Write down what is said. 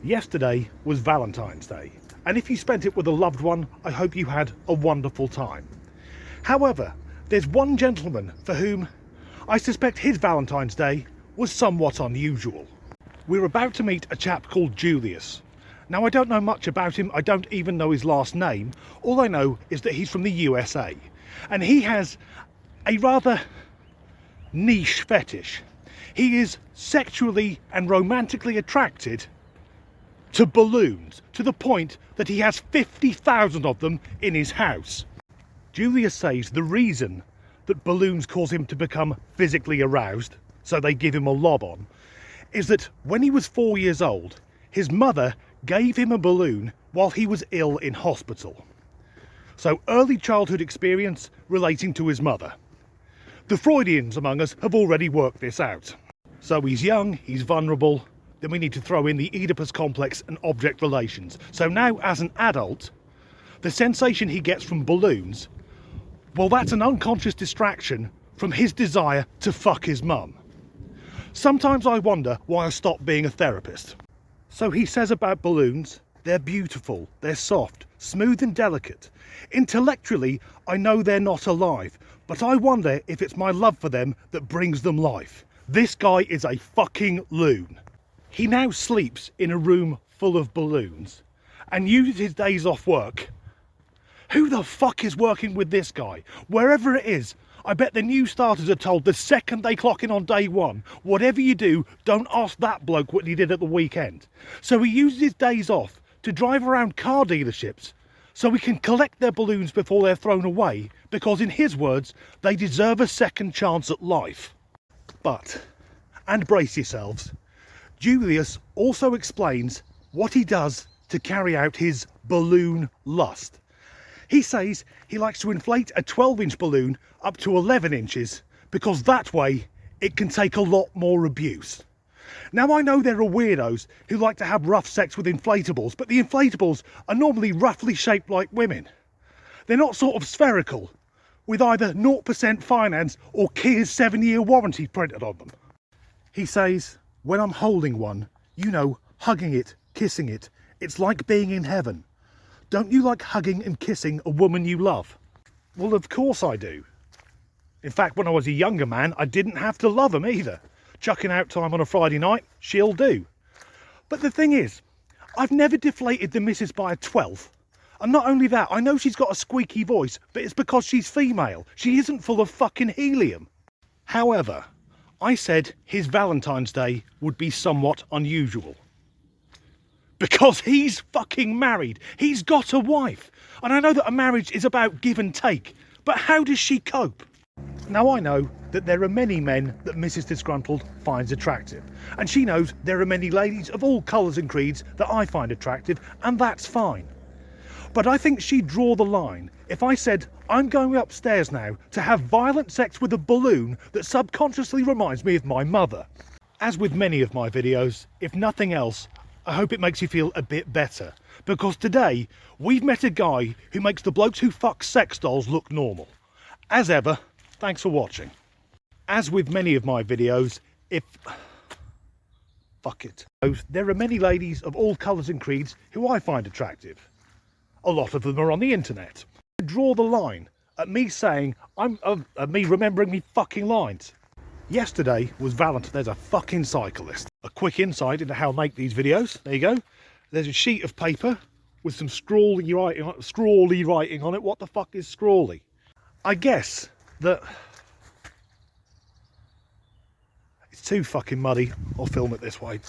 Yesterday was Valentine's Day, and if you spent it with a loved one, I hope you had a wonderful time. However, there's one gentleman for whom I suspect his Valentine's Day was somewhat unusual. We're about to meet a chap called Julius. Now, I don't know much about him, I don't even know his last name. All I know is that he's from the USA, and he has a rather niche fetish. He is sexually and romantically attracted to balloons, to the point that he has 50,000 of them in his house. Julius says the reason that balloons cause him to become physically aroused, so they give him a lob on, is that when he was 4 years old, his mother gave him a balloon while he was ill in hospital. So early childhood experience relating to his mother. The Freudians among us have already worked this out. So he's young, he's vulnerable, then we need to throw in the Oedipus complex and object relations. So now as an adult, the sensation he gets from balloons, well, that's an unconscious distraction from his desire to fuck his mum. Sometimes I wonder why I stopped being a therapist. So he says about balloons, they're beautiful, they're soft, smooth and delicate. Intellectually, I know they're not alive, but I wonder if it's my love for them that brings them life. This guy is a fucking loon. He now sleeps in a room full of balloons and uses his days off work. Who the fuck is working with this guy? Wherever it is, I bet the new starters are told the second they clock in on day one, whatever you do, don't ask that bloke what he did at the weekend. So he uses his days off to drive around car dealerships so he can collect their balloons before they're thrown away, because in his words, they deserve a second chance at life. But, and brace yourselves, Julius also explains what he does to carry out his balloon lust. He says he likes to inflate a 12-inch balloon up to 11 inches because that way it can take a lot more abuse. Now, I know there are weirdos who like to have rough sex with inflatables, but the inflatables are normally roughly shaped like women. They're not sort of spherical, with either 0% finance or Kia's 7-year warranty printed on them. He says, when I'm holding one, you know, hugging it, kissing it, it's like being in heaven. Don't you like hugging and kissing a woman you love? Well, of course I do. In fact, when I was a younger man, I didn't have to love them either. Chucking out time on a Friday night, she'll do. But the thing is, I've never deflated the missus by a 12th. And not only that, I know she's got a squeaky voice, but it's because she's female. She isn't full of fucking helium. However, I said his Valentine's Day would be somewhat unusual. Because he's fucking married. He's got a wife. And I know that a marriage is about give and take, but how does she cope? Now, I know that there are many men that Mrs. Disgruntled finds attractive, and she knows there are many ladies of all colours and creeds that I find attractive, and that's fine. But I think she'd draw the line if I said I'm going upstairs now to have violent sex with a balloon that subconsciously reminds me of my mother. As with many of my videos, if nothing else, I hope it makes you feel a bit better, because today we've met a guy who makes the blokes who fuck sex dolls look normal. As ever, thanks for watching. As with many of my videos, fuck it. There are many ladies of all colours and creeds who I find attractive. A lot of them are on the internet. I draw the line at me saying, me remembering me fucking lines. Yesterday was Valentine's. There's a fucking cyclist. A quick insight into how I make these videos. There you go. There's a sheet of paper with some scrawly writing on it. What the fuck is scrawly? I guess that it's too fucking muddy. I'll film it this way.